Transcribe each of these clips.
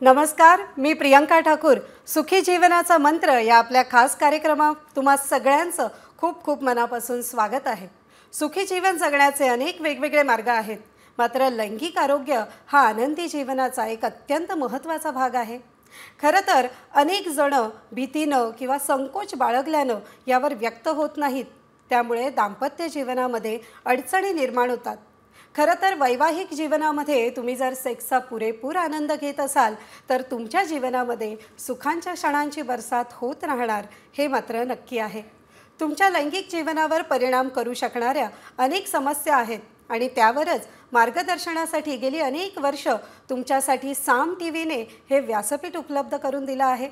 नमस्कार, मी प्रियंका ठाकूर। सुखी जीवनाचा मंत्र या आपल्या खास कार्यक्रमात तुम्हा सगळ्यांचं खूप खूप मनापासून स्वागत आहे। सुखी जीवन जगण्याचे अनेक वेगवेगळे मार्ग आहेत, मात्र लैंगिक आरोग्य हा आनंदी जीवनाचा एक अत्यंत महत्त्वाचा भाग आहे। खरं तर अनेक जण भीतीनं किंवा संकोच बाळगल्यानं यावर व्यक्त होत नाहीत, त्यामुळे दाम्पत्य जीवनामध्ये अडचणी निर्माण होतात। खरं तर वैवाहिक जीवनामध्ये तुम्ही जर सेक्सचा पुरेपूर आनंद घेत असाल तर तुमच्या जीवनामध्ये सुखांच्या क्षणांची बरसात होत राहणार हे मात्र नक्की आहे। तुमच्या लैंगिक जीवनावर परिणाम करू शकणाऱ्या अनेक समस्या आहेत आणि त्यावरच मार्गदर्शनासाठी गेली अनेक वर्ष तुमच्यासाठी साम टीव्हीने हे व्यासपीठ उपलब्ध करून दिलं आहे।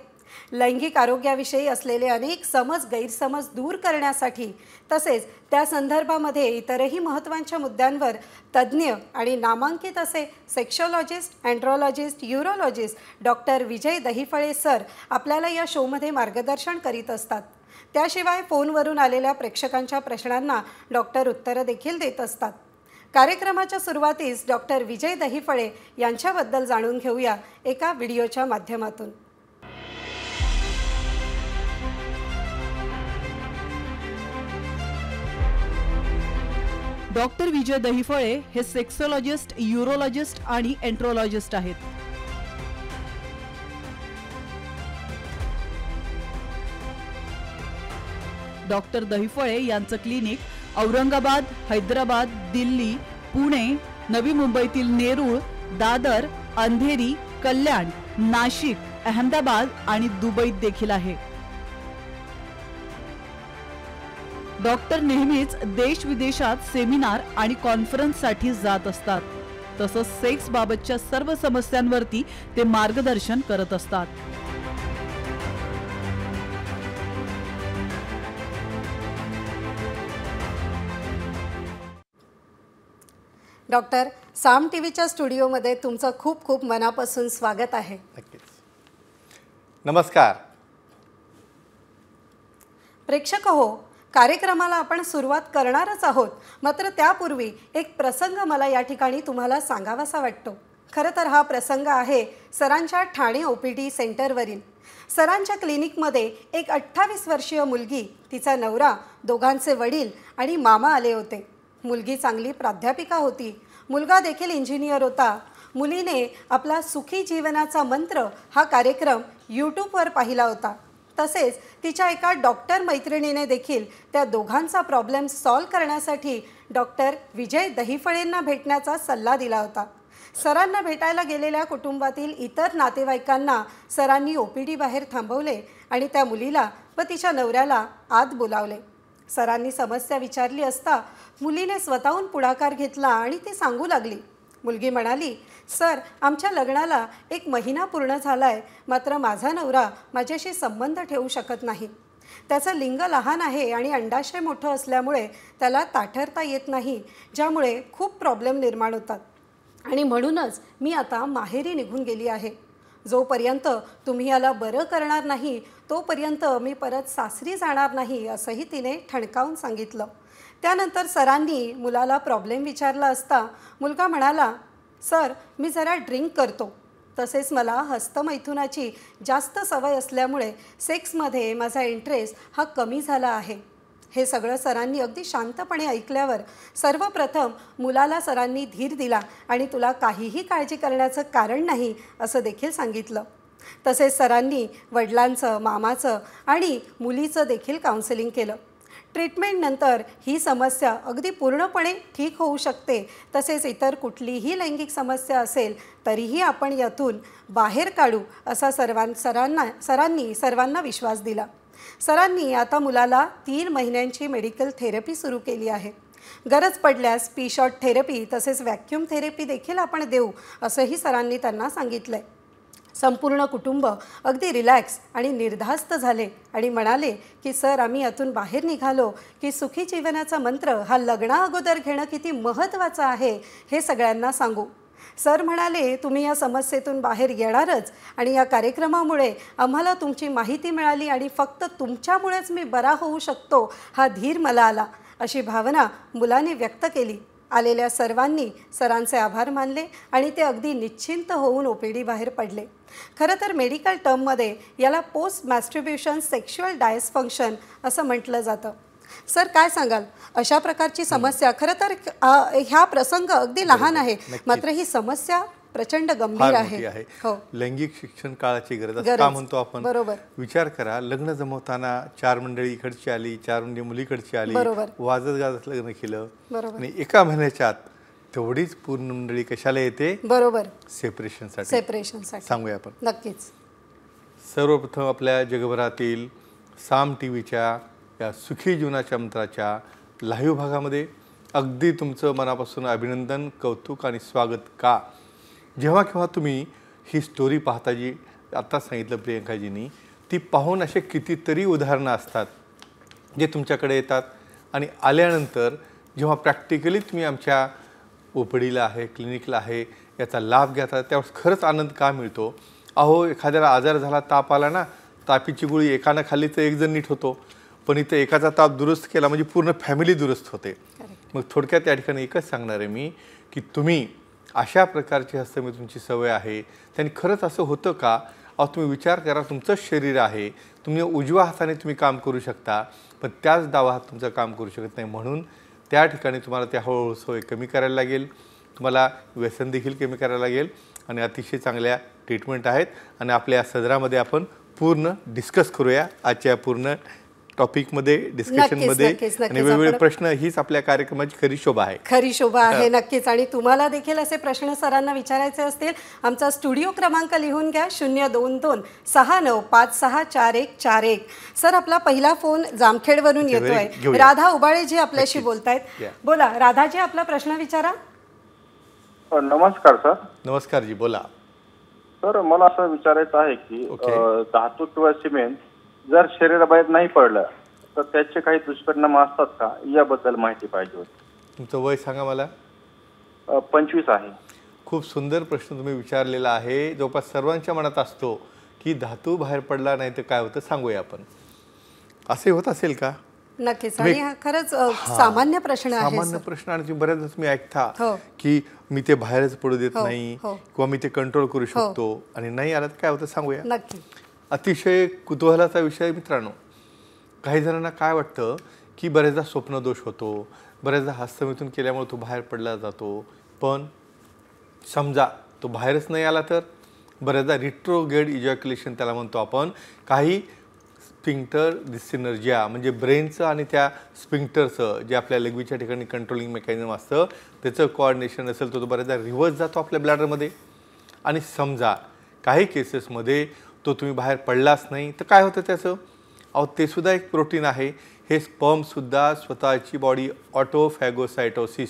लैंगिक आरोग्याविषयी असलेले अनेक समज गैरसमज दूर करण्यासाठी तसेच त्या संदर्भामध्ये इतरही महत्त्वाच्या मुद्द्यांवर तज्ज्ञ आणि नामांकित असे सेक्शोलॉजिस्ट, अँड्रोलॉजिस्ट, यूरोलॉजिस्ट डॉक्टर विजय दहिफळे सर आपल्याला या शोमध्ये मार्गदर्शन करीत असतात। त्याशिवाय फोनवरून आलेल्या प्रेक्षकांच्या प्रश्नांना डॉक्टर उत्तरं देखील देत असतात। कार्यक्रमाच्या सुरुवातीस डॉक्टर विजय दहिफळे यांच्याबद्दल जाणून घेऊया एका व्हिडिओच्या माध्यमातून। डॉक्टर विजय दहिफळे हे सेक्सोलॉजिस्ट, यूरोलॉजिस्ट आणि एंट्रोलॉजिस्ट आहेत। डॉक्टर दहिफळे यांचं क्लिनिक औरंगाबाद, हैदराबाद, दिल्ली, पुणे, नवी मुंबईतील नेरूळ, दादर, अंधेरी, कल्याण, नाशिक, अहमदाबाद आणि दुबईत देखील आहे। डॉक्टर नेहमीच देश विदेशात सेमिनार आणि कॉन्फरन्ससाठी जात असतात। तसंच सेक्स बाबतच्या सर्व समस्यांवरती ते मार्गदर्शन करत असतात। डॉक्टर, साम टीव्हीच्या स्टुडिओमध्ये तुमचं खूप खूप मनापासून स्वागत आहे। नक्कीच। नमस्कार प्रेक्षक हो, कार्यक्रमाला आपण सुरुवात करणारच आहोत, मात्र त्यापूर्वी एक प्रसंग मला या ठिकाणी तुम्हाला सांगावासा वाटतो। खरं तर हा प्रसंग आहे सरांच्या ठाणे ओपीडी सेंटरवरील। सरांच्या क्लिनिकमध्ये एक 28 वर्षीय मुलगी, तिचा नवरा, दोघांचे वडील आणि मामा आले होते। मुलगी चांगली प्राध्यापिका होती, मुलगा देखील इंजिनियर होता। मुलीने आपला सुखी जीवनाचा मंत्र हा कार्यक्रम यूट्यूबवर पाहिला होता। तसेच तिच्या एका डॉक्टर मैत्रिणीने देखील त्या दोघांचा प्रॉब्लेम सॉल्व्ह करण्यासाठी डॉक्टर विजय दहिफळेंना भेटण्याचा सल्ला दिला होता। सरांना भेटायला गेलेल्या कुटुंबातील इतर नातेवाईकांना सरांनी ओपीडी बाहेर थांबवले आणि त्या मुलीला व तिच्या नवऱ्याला आत बोलावले। सरांनी समस्या विचारली असता मुलीने स्वतःहून पुढाकार घेतला आणि ती सांगू लागली। मुलगी म्हणाली, सर, आमच्या लग्नाला 1 महिना पूर्ण झालाय, मात्र माझा नवरा माझ्याशी संबंध ठेवू शकत नाही। त्याचं लिंग लहान आहे आणि अंडाशय मोठं असल्यामुळे त्याला ताठरता येत नाही, ज्यामुळे खूप प्रॉब्लेम निर्माण होतात आणि म्हणूनच मी आता माहेरी निघून गेली आहे। जोपर्यंत तुम्ही याला बरं करणार नाही तोपर्यंत मी परत सासरी जाणार नाही, असंही तिने ठणकावून सांगितलं। त्यानंतर सरांनी मुलाला प्रॉब्लेम विचारला असता मुलगा म्हणाला, सर, मी जरा ड्रिंक करतो, तसेच मला हस्तमैथुनाची जास्त सवय असल्यामुळे सेक्समध्ये माझा इंटरेस्ट हा कमी झाला आहे। हे सगळं सरांनी अगदी शांतपणे ऐकल्यावर सर्वप्रथम मुलाला सरांनी धीर दिला आणि तुला काहीही काळजी करण्याचं कारण नाही असं देखील सांगितलं। तसेच सरांनी वडिलांचं, मामाचं आणि मुलीचं देखील काउन्सिलिंग केलं। ट्रीटमेंटनंतर ही समस्या अगदी पूर्णपणे ठीक होऊ शकते। तसेच इतर कुठलीही लैंगिक समस्या असेल तरीही आपण यातून बाहेर काढू असा सरांनी सर्वांना विश्वास दिला। सरांनी आता मुलाला 3 महिन्यांची मेडिकल थेरपी सुरू केली आहे। गरज पडल्यास पी शॉट थेरपी तसेच व्हॅक्यूम थेरपी देखील आपण देऊ असंही सरांनी त्यांना सांगितलंय। संपूर्ण कुटुंब अगदी रिलॅक्स आणि निर्धास्त झाले आणि म्हणाले की सर, आम्ही यातून बाहेर निघालो की सुखी जीवनाचा मंत्र हा लग्नाअगोदर घेणं किती महत्त्वाचं आहे हे सगळ्यांना सांगू। सर म्हणाले, तुम्ही या समस्येतून बाहेर येणारच आणि या कार्यक्रमामुळे आम्हाला तुमची माहिती मिळाली आणि फक्त तुमच्यामुळेच मी बरा होऊ शकतो हा धीर मला आला, अशी भावना मुलाने व्यक्त केली। आलेल्या सर्वांनी सरांचे आभार मानले आणि ते अगदी निश्चिंत होऊन OPD बाहेर पडले. खरं तर मेडिकल टर्ममध्ये याला पोस्ट मॅस्ट्रिब्युशन सेक्शुअल डायसफंक्शन असं म्हटलं जातं. सर काय सांगाल, अशा प्रकारची समस्या खरं तर ह्या प्रसंग अगदी लहान आहे, मात्र ही समस्या प्रचंड गंभीर आहे. हो, लैंगिक शिक्षण काळाची गरज असं का म्हणतो आपण. बरोबर. विचार करा, लग्न जमवताना 4 मंडळी इकडची आली, 4 मंडळी मुलीकडची आली, वाजत गाजत लग्न केलं आणि एका महिन्याच्या आत तेवढीच पूर्ण मंडळी कशाला येते. बरोबर. सेपरेशनसाठी सांगूया आपण. नक्कीच. सर्वप्रथम आपल्या जगभरातील साम TVच्या या सुखी जीवनाच्या मंत्राच्या लाईव्ह भागामध्ये अगदी तुमचं मनापासून अभिनंदन, कौतुक आणि स्वागत. का जेव्हा केव्हा तुम्ही ही स्टोरी पाहता, जी आत्ता सांगितलं प्रियंकाजींनी, ती पाहून असे कितीतरी उदाहरणं असतात जे तुमच्याकडे येतात आणि आल्यानंतर जेव्हा प्रॅक्टिकली तुम्ही आमच्या OPDला आहे, क्लिनिकला आहे, याचा लाभ घेता, त्यावेळेस खरंच आनंद का मिळतो. अहो, एखाद्याला आजार झाला, ताप आला ना, तापीची गोळी एकानं खाल्ली तर एक जण नीट होतो, पण इथं एकाचा ताप दुरुस्त केला म्हणजे पूर्ण फॅमिली दुरुस्त होते. मग थोडक्यात या ठिकाणी एकच सांगणार आहे मी की तुम्ही अशा प्रकारची हस्तमी तुमची सवय आहे, त्यांनी खरंच असं होतं का. अहो, तुम्ही विचार करा, तुमचंच शरीर आहे, तुम्ही उजव्या हाताने तुम्ही काम करू शकता, पण त्याच डावा हात तुमचं काम करू शकत नाही. म्हणून त्या ठिकाणी तुम्हाला त्या हळूहळू सवय कमी करायला लागेल, तुम्हाला व्यसन देखील कमी करायला लागेल आणि अतिशय चांगल्या ट्रीटमेंट आहेत. आणि आपल्या सदरामध्ये आपण पूर्ण डिस्कस करूया आजच्या पूर्ण टॉपिकमध्ये, डिस्कशनमध्ये, आणि वेगवेगळे प्रश्न. हीच आपल्या कार्यक्रमाची खरी शोभा आहे. खरी शोभा आहे. नक्कीच. आणि तुम्हाला देखील असे प्रश्न सरांना विचारायचे असतील, आमचा स्टुडिओ क्रमांक लिहून घ्या, 02269564141. सर, आपला पहिला फोन जामखेडवरून येतोय. राधा उबाळे जी आपल्याशी बोलतायत. बोला राधाजी, आपला प्रश्न विचारा. नमस्कार सर. नमस्कार जी, बोला. सर, मला असं विचारायचं आहे की धातू किंवा सिमेंट जर शरीराबाहेर नाही पडलं तर त्याचे काही दुष्परिणाम असतात का, याबद्दल माहिती पाहिजे होती. तुमचं वय सांगा मला. 25 आहे. खूप सुंदर प्रश्न तुम्ही विचारलेला आहे. जवळपास सर्वांच्या मनात असतो की धातू बाहेर पडला नाही तर काय होतं, सांगूया आपण. असे होत असेल का. नक्कीच. आणि हा खरंच सामान्य प्रश्न आहे. सामान्य प्रश्न. आणि बऱ्याच तुम्ही ऐकता की मी ते बाहेरच पडू देत नाही किंवा मी ते कंट्रोल करू शकतो, आणि नाही आलं तर काय होतं, सांगूया. नक्की. अतिशय कुतूहलाचा विषय मित्रांनो. काही जणांना काय वाटतं की बरेचदा स्वप्नदोष होतो, बरेचदा हस्तमिथून केल्यामुळे तो बाहेर पडला जातो, पण समजा तो बाहेरच नाही आला तर बरेचदा रिट्रोग्रेड इजॅक्युलेशन त्याला म्हणतो आपण. काही स्पिंक्टर डिसिनर्जिया म्हणजे ब्रेनचं आणि त्या स्पिंक्टरचं जे आपल्या लघवीच्या ठिकाणी कंट्रोलिंग मेकॅनिझम असतं त्याचं कोऑर्डिनेशन असेल तो बरेचदा रिव्हर्स जातो आपल्या ब्लॅडरमध्ये. आणि समजा काही केसेसमध्ये तो तुम्ही बाहेर पडलाच नाही तर काय होतं त्याचं. अहो, ते सुद्धा एक प्रोटीन आहे. हे स्पर्मसुद्धा स्वतःची बॉडी ऑटोफॅगोसायटोसिस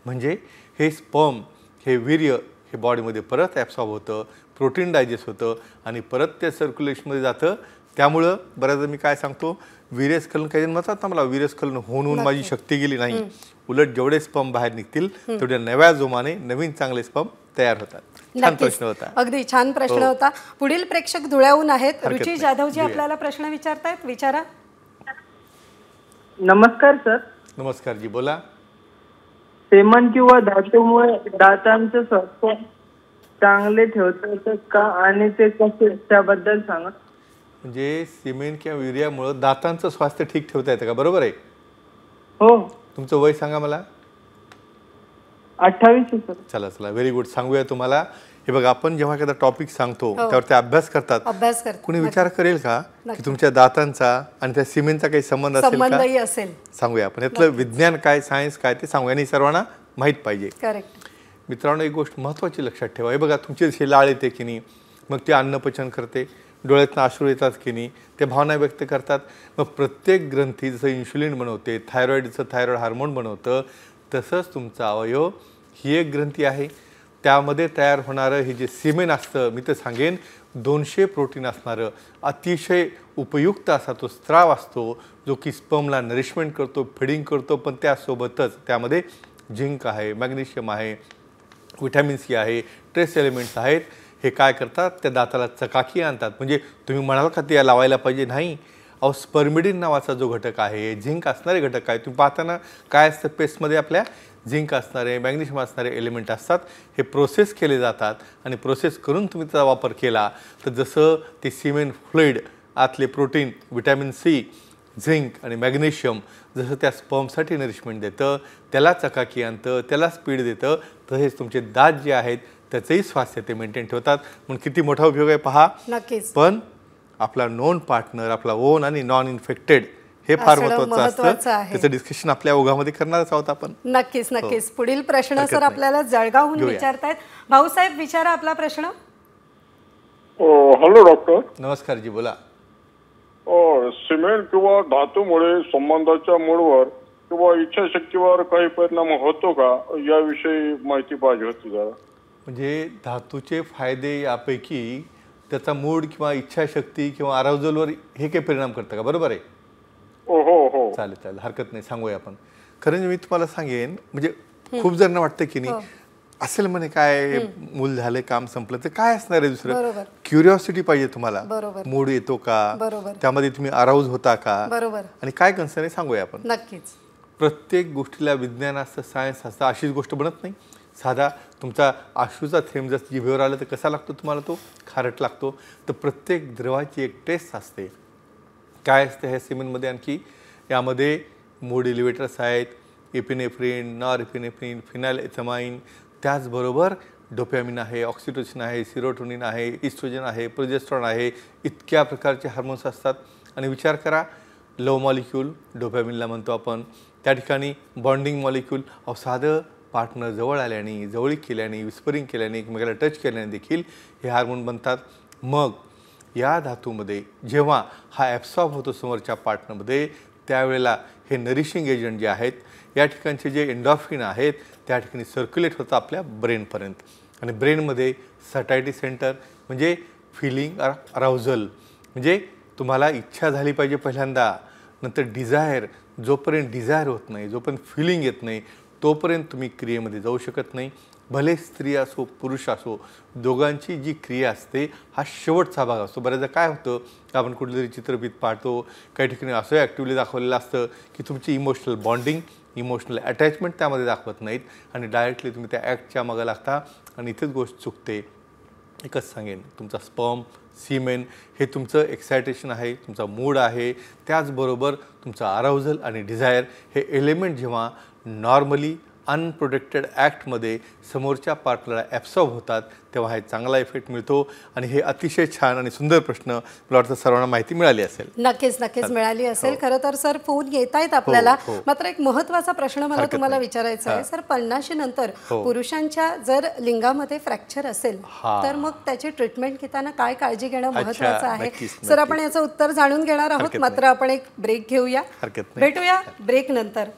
म्हणजे हे स्पर्म, हे वीर्य हे बॉडीमध्ये परत ॲब्सॉर्ब होतं, प्रोटीन डायजेस्ट होतं आणि परत त्या सर्क्युलेशनमध्ये जातं. त्यामुळं बऱ्याचदा मी काय सांगतो, वीर्यस्खलन, काही जण म्हणतात ना मला वीर्यस्खलन होऊन माझी शक्ती गेली. नाही, उलट जेवढे स्पर्म बाहेर निघतील तेवढ्या नव्या जोमाने नवीन चांगले स्पर्म तयार होतात. छान प्रश्न होता. अगदी छान प्रश्न होता. पुढील प्रेक्षक धुळ्याहून आहेत. रुची जाधवजी आपल्याला प्रश्न विचारतायत, विचारा. नमस्कार सर. नमस्कार जी, बोला. सेमन किंवा धातूमुळे दातांचं स्वास्थ्य चांगले ठेवता येतं का, आणि ते कसे, त्याबद्दल सांगा. म्हणजे सिमेंट किंवा युरियामुळे दातांचं स्वास्थ्य ठीक ठेवता येतं का, बरोबर आहे. हो. तुमचं वय सांगा मला. 28. चला चला, व्हेरी गुड. सांगूया तुम्हाला. हे बघा, आपण जेव्हा एखादा टॉपिक सांगतो त्यावर ते अभ्यास करतात. कुणी विचार करेल का की तुमच्या दातांचा आणि त्या सिमेंटचा काही संबंध असेल का. सांगूया आपण. यातलं विज्ञान काय, सायन्स काय ते सांगूया, आणि सर्वांना माहीत पाहिजे. करेक्ट. मित्रांनो, एक गोष्ट महत्त्वाची लक्षात ठेवा. हे बघा, तुमची जशी लाळ येते की नाही, मग ते अन्नपचन करते, डोळ्यातनं अश्रू येतात की नाही, ते भावना व्यक्त करतात. मग प्रत्येक ग्रंथी जसं इन्शुलिन बनवते, थायरॉईडचं थायरॉईड हार्मोन बनवतं, तसंच तुमचा अवयव ही एक ग्रंथी आहे. त्यामध्ये तयार होणारं हे जे सिमेन असतं, मी तर सांगेन 200 प्रोटीन असणारं अतिशय उपयुक्त असा तो स्त्राव असतो, जो की स्पर्मला नरिशमेंट करतो, फिडिंग करतो. पण त्यासोबतच त्यामध्ये झिंक आहे, मॅग्नेशियम आहे, व्हिटॅमिन सी आहे, ट्रेस एलिमेंट्स आहेत. हे काय करतात, त्या दाताला चकाकी आणतात. म्हणजे तुम्ही म्हणाल का ते लावायला पाहिजे, नाही. अहो स्पर्मिडिन नावाचा जो घटक आहे, झिंक असणारे घटक आहे, तुम्ही पाहताना काय असतं पेस्टमध्ये आपल्या झिंक असणारे मॅग्नेशियम असणारे एलिमेंट असतात. हे प्रोसेस केले जातात आणि प्रोसेस करून तुम्ही त्याचा वापर केला तर जसं ते सिमेन फ्लुइड आतले प्रोटीन, व्हिटॅमिन सी, झिंक आणि मॅग्नेशियम जसं त्या स्पर्मसाठी नरिशमेंट देतं, त्याला चकाकी आणतं, त्याला स्पीड देतं, तसेच तुमचे दात जे आहेत त्याचंही स्वास्थ्य ते मेंटेन ठेवतात. म्हणून किती मोठा उपयोग आहे पहा. नक्कीच. पण आपला नॉन पार्टनर, आपला ओन आणि नॉन इन्फेक्टेड हे फार महत्त्वाचं असतं. त्याचं डिस्कशन आपल्या ओघामध्ये करणारच आहोत आपण. नक्कीच नक्कीच. पुढील प्रश्न सर आपल्याला जळगावहून विचारतायत. भाऊसाहेब विचारा आपला प्रश्न. Hello doctor. नमस्कार जी, बोला. सिमेंट किंवा धातूमुळे संबंधाच्या मूळवर किंवा इच्छाशक्तीवर काही परिणाम होतो का, याविषयी माहिती पाहिजे होती जरा. म्हणजे धातूचे फायदे यापैकी त्याचा मूड किंवा इच्छाशक्ती किंवा अराउजलवर हे काही परिणाम करतं का? बरोबर आहे. हो हो हो. चालेल चालेल, हरकत नाही, सांगूया आपण. खरं मी तुम्हाला सांगेन, म्हणजे खूप जणांना वाटतं की नाही असेल म्हणे काय मूल झाले, काम संपलं, तर काय असणार आहे दुसरं. क्युरिओसिटी पाहिजे तुम्हाला. मूड येतो का, त्यामध्ये तुम्ही अराउज होता का, आणि काय कन्सर्न आहे सांगूया आपण. नक्कीच. प्रत्येक गोष्टीला विज्ञान असतं, सायन्स असतं, अशीच गोष्ट बनत नाही. साधा तुमचा अश्रूचा थेंब जर जिभेवर आला तर कसा लागतो तुम्हाला, तो खारट लागतो. तर प्रत्येक द्रवाची एक टेस्ट असते. काय असतं ह्या सिमेंटमध्ये आणखी, यामध्ये मूड एलिव्हेटर्स आहेत, एपिनेफ्रिन, नॉरएपिनेफ्रिन, फिनाइलएथामाइन, त्याचबरोबर डोपॅमिन आहे, ऑक्सिटोसिन आहे, सिरोटोनिन आहे, इस्ट्रोजन आहे, प्रोजेस्ट्रॉन आहे, इतक्या प्रकारचे हार्मोन्स असतात. आणि विचार करा, लव मॉलिक्यूल डोपॅमिनला म्हणतो आपण, त्या ठिकाणी बॉन्डिंग मॉलिक्यूल, साधं पार्टनर जवळ आल्याने, जवळीक केल्याने, विस्परिंग केल्याने, एकमेकाला टच केल्याने देखील हे हार्मोन बनतात. मग या धातूमध्ये जेव्हा हा ॲब्सॉर्ब होतो समोरच्या पार्टनरमध्ये, त्यावेळेला हे नरिशिंग एजंट जे आहेत, या ठिकाणचे जे एंडॉर्फिन आहेत त्या ठिकाणी सर्क्युलेट होतं आपल्या ब्रेनपर्यंत. आणि ब्रेनमध्ये सटायटी सेंटर म्हणजे फिलिंग अराउजल, म्हणजे तुम्हाला इच्छा झाली पाहिजे पहिल्यांदा, नंतर डिझायर. जोपर्यंत डिझायर होत नाही, जोपर्यंत फिलिंग येत नाही, तोपर्यंत तुम्ही क्रियेमध्ये जाऊ शकत नाही. भले स्त्री असो पुरुष असो, दोघांची जी क्रिया असते हा शेवटचा भाग असतो. बऱ्याचदा काय होतं, आपण कुठलेतरी चित्रफित पाहतो, काही ठिकाणी असं ॲक्टिव्हली दाखवलेलं असतं की तुमची इमोशनल बॉन्डिंग, इमोशनल अटॅचमेंट त्यामध्ये दाखवत नाहीत आणि डायरेक्टली तुम्ही त्या ॲक्टच्या मागं लागता आणि इथेच गोष्ट चुकते. एकच सांगेन, तुमचा स्पर्म, सीमेन हे तुमचं एक्सायटेशन आहे, तुमचा मूड आहे, त्याचबरोबर तुमचा अराउजल आणि डिझायर हे एलिमेंट जेव्हा नॉर्मली अनप्रोटेक्टेड ॲक्टमध्ये समोरच्या पार्टनरला ॲब्सॉर्ब होतात, तेव्हा हा चांगला इफेक्ट मिळतो. आणि हे अतिशय छान आणि सुंदर प्रश्न मला वाटतं सर्वांना माहिती मिळाली असेल. नक्कीच नक्कीच मिळाली असेल. खरं तर सर फोन येत आहेत आपल्याला. मात्र एक महत्त्वाचा प्रश्न मला तुम्हाला विचारायचा आहे सर. 50 नंतर पुरुषांच्या जर लिंगामध्ये फ्रॅक्चर असेल तर मग त्याची ट्रीटमेंट घेताना काय काळजी घेणं महत्त्वाचं आहे सर? आपण याचं उत्तर जाणून घेणार आहोत. मात्र आपण एक ब्रेक घेऊया, भेटूया ब्रेक नंतर.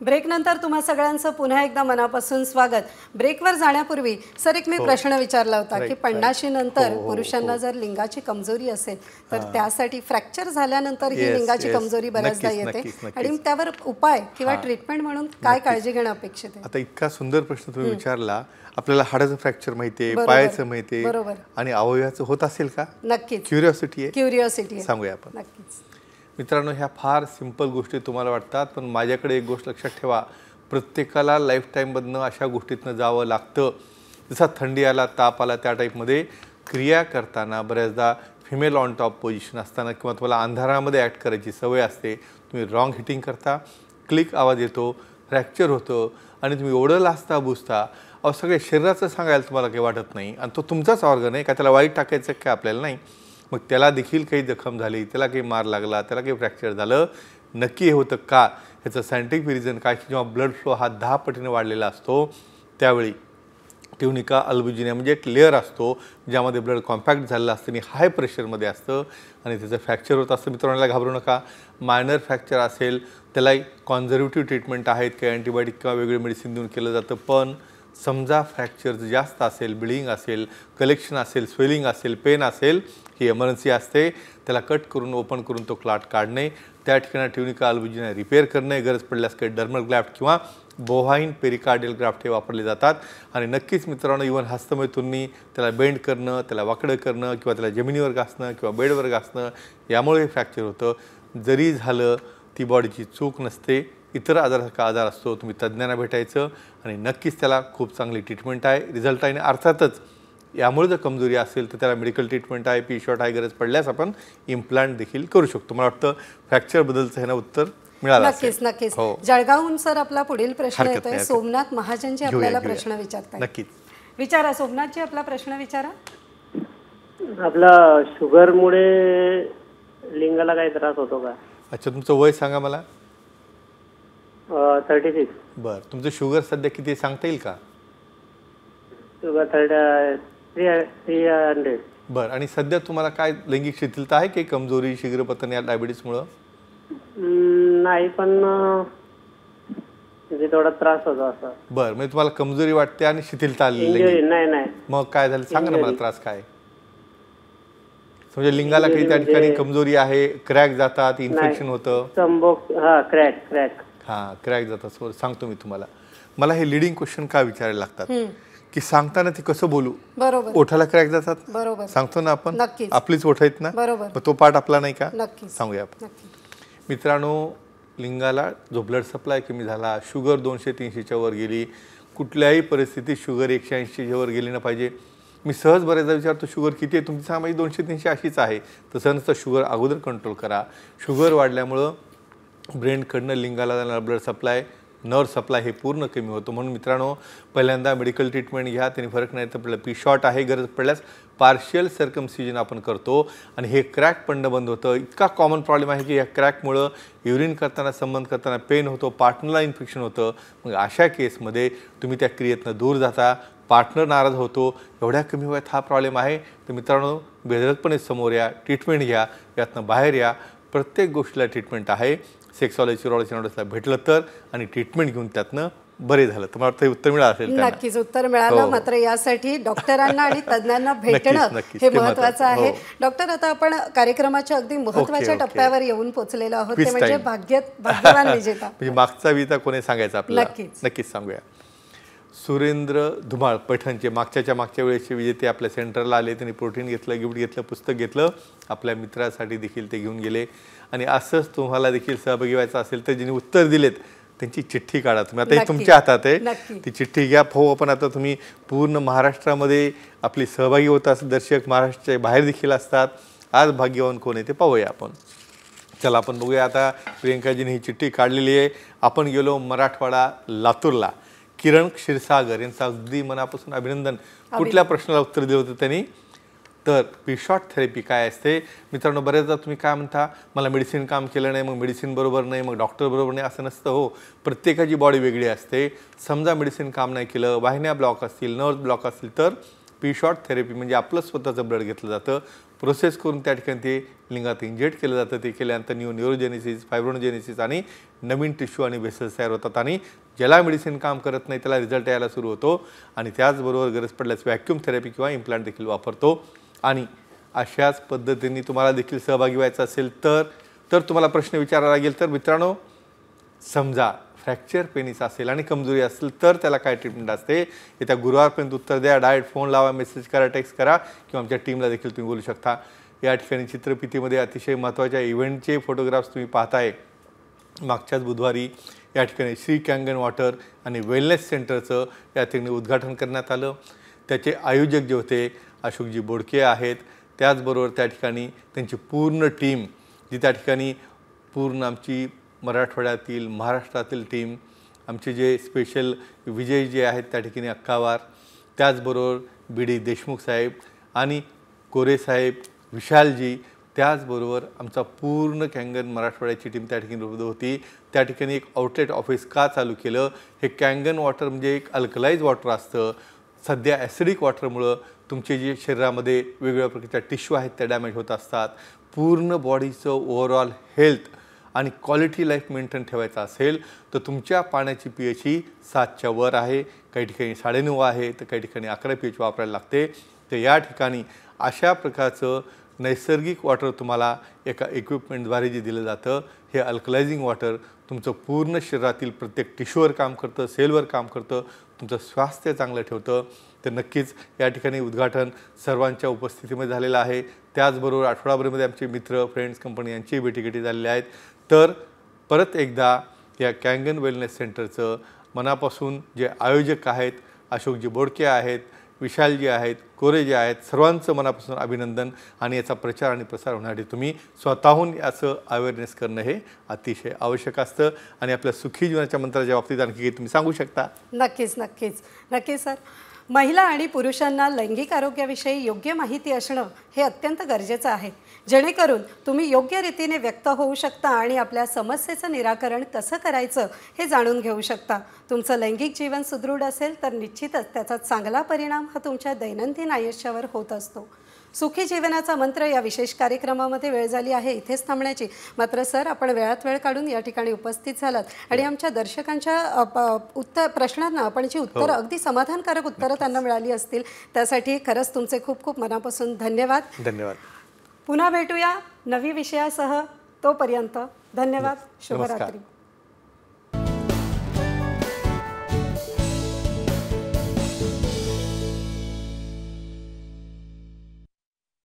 ब्रेक नंतर तुम्हा सगळ्यांचं पुन्हा एकदा मनापासून स्वागत. ब्रेकवर जाण्यापूर्वी सर एक मी प्रश्न विचारला होता की 50 नंतर पुरुषांना जर लिंगाची कमजोरी असेल तर त्यासाठी फ्रॅक्चर झाल्यानंतर ही लिंगाची कमजोरी बऱ्याचदा येते आणि त्यावर उपाय किंवा ट्रीटमेंट म्हणून काय काळजी घेणं अपेक्षित आहे? आता इतका सुंदर प्रश्न तुम्ही विचारला. आपल्याला हाडाचं फ्रॅक्चर माहिती आहे, पायाचं माहिती आहे, आणि अवयवाचं होत असेल का? नक्कीच क्युरिओसिटी आहे, सांगूया आपण. नक्कीच मित्रांनो, ह्या फार सिंपल गोष्टी तुम्हाला वाटतात, पण माझ्याकडे एक गोष्ट लक्षात ठेवा, प्रत्येकाला लाईफ टाईममधनं अशा गोष्टीतनं जावं लागतं. जसा थंडी आला, ताप आला, त्या टाईपमध्ये क्रिया करताना बऱ्याचदा फिमेल ऑन टॉप पोझिशन असताना किंवा तुम्हाला अंधारामध्ये ॲक्ट करायची सवय असते, तुम्ही रॉंग हिटिंग करता, क्लिक आवाज येतो, फ्रॅक्चर होतं आणि तुम्ही एवढं लाजता बुजता. सगळे शरीराचं सांगायला तुम्हाला काही वाटत नाही आणि तो तुमचाच ऑर्गन आहे का, त्याला वाईट टाकायचं काय आपल्याला नाही. मग त्याला देखील काही जखम झाली, त्याला काही मार लागला, त्याला काही फ्रॅक्चर झालं, नक्की हे होतं का, ह्याचं सायंटिफिक रिझन काय की जेव्हा ब्लड फ्लो हा 10 पटीने वाढलेला असतो त्यावेळी ट्युनिका अल्बुजिनिया म्हणजे एक लेअर असतो ज्यामध्ये ब्लड कॉम्पॅक्ट झालेलं असतं आणि हाय प्रेशरमध्ये असतं आणि त्याचं फ्रॅक्चर होत असतं. मित्रांनो, घाबरू नका. मायनर फ्रॅक्चर असेल त्याला कॉन्झर्वेटिव्ह ट्रीटमेंट आहेत, काही अँटीबायोटिक किंवा वेगळे मेडिसिन देऊन केलं जातं, पण समजा फ्रॅक्चर जास्त असेल, ब्लिडिंग असेल, कलेक्शन असेल, स्वेलिंग असेल, पेन असेल, ही एमर्जन्सी असते. त्याला कट करून ओपन करून तो क्लॉट काढणे, त्या ठिकाणी ट्युनिका अल्बुजिना रिपेअर करणे, गरज पडल्यास काही डर्मल ग्राफ्ट किंवा बोव्हाईन पेरिकार्डियल ग्राफ्ट हे वापरले जातात. आणि नक्कीच मित्रांनो, इव्हन हस्तमैथुननी त्याला बेंड करणं, त्याला वाकडं करणं किंवा त्याला जमिनीवर घासणं किंवा बेडवर घासणं, यामुळे हे फ्रॅक्चर होतं. जरी झालं ती बॉडीची चूक नसते, इतर आजारासारखा आजार असतो. तुम्ही तज्ज्ञांना भेटायचं आणि नक्कीच त्याला खूप चांगली ट्रीटमेंट आहे, रिझल्ट आहे. आणि अर्थातच यामुळे जर कमजोरी असेल तर त्याला मेडिकल ट्रीटमेंट आहे, पी शॉट आहे, गरज पडल्यास आपण इम्प्लांट देखील करू शकतो. मला वाटतं फ्रॅक्चरबद्दलचं हे ना उत्तर मिळालं असेल. नक्कीच नक्कीच. हो. जळगावहून सर आपला पुढील प्रश्न हरकत येतोय. नाही, सोमनाथ महाजनजी घेऊया, आपल्याला घेऊया. प्रश्न विचारताय. नक्कीच विचारा सोमनाथजी, आपला प्रश्न विचारा. आपला शुगरमुळे लिंगाला काही त्रास होतो का? अच्छा, तुमचं वय सांगा मला. 36. बरं, तुमचं शुगर सध्या किती सांगता येईल का? शुगर 300. बरं, आणि सध्या तुम्हाला काय लैंगिक शिथिलता आहे की कमजोरी, शीघ्रपतन या डायबिटीसमुळं? नाही, पण म्हणजे थोडा त्रास होतो असं. बरं, म्हणजे तुम्हाला कमजोरी वाटते आणि शिथिलता आलेली इंजुरी लैंगिक. नाही. मग काय झालं सांगा ना मला, त्रास काय? म्हणजे लिंगाला काही त्या ठिकाणी कमजोरी आहे, क्रॅक जातात, इन्फेक्शन होतं? क्रॅक. हां, क्रॅक जातात. सांगतो मी तुम्हाला. मला हे लिडिंग क्वेश्चन का विचारायला लागतात की सांगताना ते कसं बोलू. बरोबर, ओठाला क्रॅक जातात. बरोबर, सांगतो ना आपण, नक्कीच. आपलीच ओठ आहेत ना, बरोबर, मग तो पार्ट आपला नाही का? नक्कीच सांगूया आपण. नक्की. मित्रांनो, लिंगाला जो ब्लड सप्लाय कमी झाला, शुगर 200-300च्या वर गेली, कुठल्याही परिस्थितीत शुगर 180च्या वर गेली ना पाहिजे. मी सहज बऱ्याचदा विचारतो शुगर किती आहे तुमची, माझी 200-300 अशीच आहे. तसं नसतं, शुगर अगोदर कंट्रोल करा. शुगर वाढल्यामुळं ब्रेनकडनं लिंगाला जाणारा ब्लड सप्लाय, नर्व सप्लाय हे पूर्ण कमी होतं. म्हणून मित्रांनो, पहिल्यांदा मेडिकल ट्रीटमेंट घ्या, त्याने फरक नाही तर आपल्याला पी शॉट आहे, गरज पडल्यास पार्शियल सर्कमसिजन आपण करतो. आणि हे क्रॅक पडणं बंद होतं. इतका कॉमन प्रॉब्लेम आहे की या क्रॅकमुळं युरिन करताना, संबंध करताना पेन होतो, पार्टनरला इन्फेक्शन होतं. मग अशा केसमध्ये तुम्ही त्या क्रियेतनं दूर जाता, पार्टनर नाराज होतो. एवढ्या कमी वयात हा प्रॉब्लेम आहे. तर मित्रांनो, बेधडकपणे समोर या, ट्रीटमेंट घ्या, यातनं बाहेर या. प्रत्येक गोष्टीला ट्रीटमेंट आहे. सेक्सॉलॉजी, युरॉलॉजी नॉलेजला भेटलं तर आणि ट्रीटमेंट घेऊन त्यातनं बरे झालं तर मला वाटतं उत्तर मिळालं असेल. नक्कीच उत्तर मिळालं. हो. मात्र यासाठी डॉक्टरांना आणि तज्ज्ञांना भेटणं नक्कीच, हे ते महत्त्वाचं आहे. हो. डॉक्टर, आता आपण कार्यक्रमाच्या अगदी महत्त्वाच्या ओके. टप्प्यावर येऊन पोहोचलेलो आहोत. ते Quiz म्हणजे time. भाग्यवान विजेता. म्हणजे मागचा विजेता कोणी सांगायचा आपल्याला? नक्कीच सांगूया. सुरेंद्र धुमाळ पैठणचे मागच्या वेळेचे विजेते आपल्या सेंटरला आले. त्यांनी प्रोटीन घेतलं, गिफ्ट घेतलं, पुस्तक घेतलं. आपल्या मित्रासाठी देखील ते घेऊन गेले. आणि असंच तुम्हाला देखील सहभागी व्हायचं असेल तर ज्यांनी उत्तर दिलेत त्यांची चिठ्ठी काढा तुम्ही. आता हे तुमच्या हातात आहे, ती चिठ्ठी घ्या. हो, पण आता तुम्ही पूर्ण महाराष्ट्रामध्ये आपली सहभागी होत असतात. दर्शक महाराष्ट्राच्या बाहेर देखील असतात. आज भाग्यवान कोण आहे ते पाहूया आपण. चला आपण बघूया. आता प्रियंकाजीने ही चिठ्ठी काढलेली आहे. आपण गेलो मराठवाडा, लातूरला. किरण क्षीरसागर यांचं अगदी मनापासून अभिनंदन. कुठल्या प्रश्नाला उत्तर दिलं होतं त्यांनी? तर पी शॉट थेरपी काय असते मित्रांनो? बऱ्याचदा तुम्ही काय म्हणता, मला मेडिसिन काम केलं नाही, मग मेडिसिन बरोबर नाही, मग डॉक्टर बरोबर नाही, असं नसतं. हो, प्रत्येकाची बॉडी वेगळी असते. समजा मेडिसिन काम नाही केलं, वाहिन्या ब्लॉक असतील, नर्व्ह ब्लॉक असतील, तर पी शॉट थेरपी म्हणजे आपलं स्वतःचं ब्लड घेतलं जातं, प्रोसेस करून त्या ठिकाणी ते लिंगात इंजेक्ट केलं जातं. ते केल्यानंतर न्यूरोजेनेसिस, फायब्रोनोजेनेसिस आणि नवीन टिश्यू आणि वेसल्स तयार होतात. आणि ज्याला मेडिसिन काम करत नाही त्याला रिझल्ट यायला सुरू होतो. आणि त्याचबरोबर गरज पडल्यास व्हॅक्यूम थेरपी किंवा इम्प्लांट देखील वापरतो. आणि अशाच पद्धतीने तुम्हाला देखील सहभागी व्हायचं असेल तर तुम्हाला प्रश्न विचारावा लागेल. तर मित्रांनो, समजा फ्रॅक्चर पेनिस असेल आणि कमजोरी असेल तर त्याला काय ट्रीटमेंट असते? येत्या गुरुवारपर्यंत उत्तर द्या. डायरेक्ट फोन लावा, मेसेज करा, टेक्स्ट करा किंवा आमच्या टीमला देखील तुम्ही बोलू शकता. या ठिकाणी चित्रफितीमध्ये अतिशय महत्त्वाच्या इव्हेंटचे फोटोग्राफ्स तुम्ही पाहताय. मागच्याच बुधवारी या ठिकाणी श्री कँगन वॉटर आणि वेलनेस सेंटरचं या ठिकाणी उद्घाटन करण्यात आलं. त्याचे आयोजक जे होते अशोकजी बोडके आहेत. त्याचबरोबर त्या ठिकाणी त्यांची पूर्ण टीम, जी त्या ठिकाणी पूर्ण आमची मराठवाड्यातील, महाराष्ट्रातील टीम, आमचे जे स्पेशल विजय जे आहेत त्या ठिकाणी अक्कावार, त्याचबरोबर बी डी देशमुख साहेब आणि कोरे साहेब, विशालजी, त्याचबरोबर आमचा पूर्ण कँगन मराठवाड्याची टीम त्या ठिकाणी उपलब्ध होती. त्या ठिकाणी एक आउटलेट ऑफिस का चालू केलं? हे कँगन वॉटर म्हणजे एक अल्कलाइज वॉटर असतं. सध्या ॲसिडिक वॉटरमुळं तुमचे जे शरीरामध्ये वेगवेगळ्या प्रकारच्या टिश्यू आहेत त्या डॅमेज होत असतात. पूर्ण बॉडीचं ओव्हरऑल हेल्थ आणि क्वालिटी लाईफ मेंटेन ठेवायचा असेल तर तुमच्या पाण्याची pH ही 7च्या वर आहे, काही ठिकाणी 9.5 आहे, तर काही ठिकाणी 11 pH वापरायला लागते. तर या ठिकाणी अशा प्रकारचं नैसर्गिक वॉटर तुम्हाला एका इक्विपमेंटद्वारे जे दिलं जातं, हे अल्कलायझिंग वॉटर तुमचं पूर्ण शरीरातील प्रत्येक टिश्यूवर काम करतं, सेलवर काम करतं, तुमचं स्वास्थ्य चांगलं ठेवतं. तर नक्कीच या ठिकाणी उद्घाटन सर्वांच्या उपस्थितीमध्ये झालेलं आहे. त्याचबरोबर आठवडाभरामध्ये आमचे मित्र, फ्रेंड्स, कंपनी यांची भेटीगाठी झालेल्या आहेत. तर परत एकदा या कँगन वेलनेस सेंटरचं मनापासून जे आयोजक आहेत, अशोकजी बोडके आहेत, विशालजी आहेत, कोरे जे आहेत, सर्वांचं मनापासून अभिनंदन. आणि याचा प्रचार आणि प्रसार होण्यासाठी तुम्ही स्वतःहून याचं अवेअरनेस करणं हे अतिशय आवश्यक असतं. आणि आपल्या सुखी जीवनाच्या मंत्राच्या बाबतीत आणखी काही तुम्ही सांगू शकता? नक्कीच नक्कीच नक्कीच सर. महिला आणि पुरुषांना लैंगिक आरोग्याविषयी योग्य माहिती असणं हे अत्यंत गरजेचं आहे, जेणेकरून तुम्ही योग्य रीतीने व्यक्त होऊ शकता आणि आपल्या समस्येचं निराकरण कसं करायचं हे जाणून घेऊ शकता. तुमचं लैंगिक जीवन सुदृढ असेल तर निश्चितच त्याचा चांगला परिणाम हा तुमच्या दैनंदिन आयुष्यावर होत असतो. सुखी जीवनाचा मंत्र या विशेष कार्यक्रमामध्ये वेळ झाली आहे इथेच थांबण्याची. मात्र सर, आपण वेळात वेळ काढून या ठिकाणी उपस्थित झालात आणि आमच्या दर्शकांच्या प्रश्नांना आपण जी उत्तरं अगदी समाधानकारक उत्तरं त्यांना मिळाली असतील त्यासाठी खरंच तुमचे खूप खूप मनापासून धन्यवाद. धन्यवाद. पुन्हा भेटूया नवी विषयासह. तोपर्यंत धन्यवाद. शुभरात्री.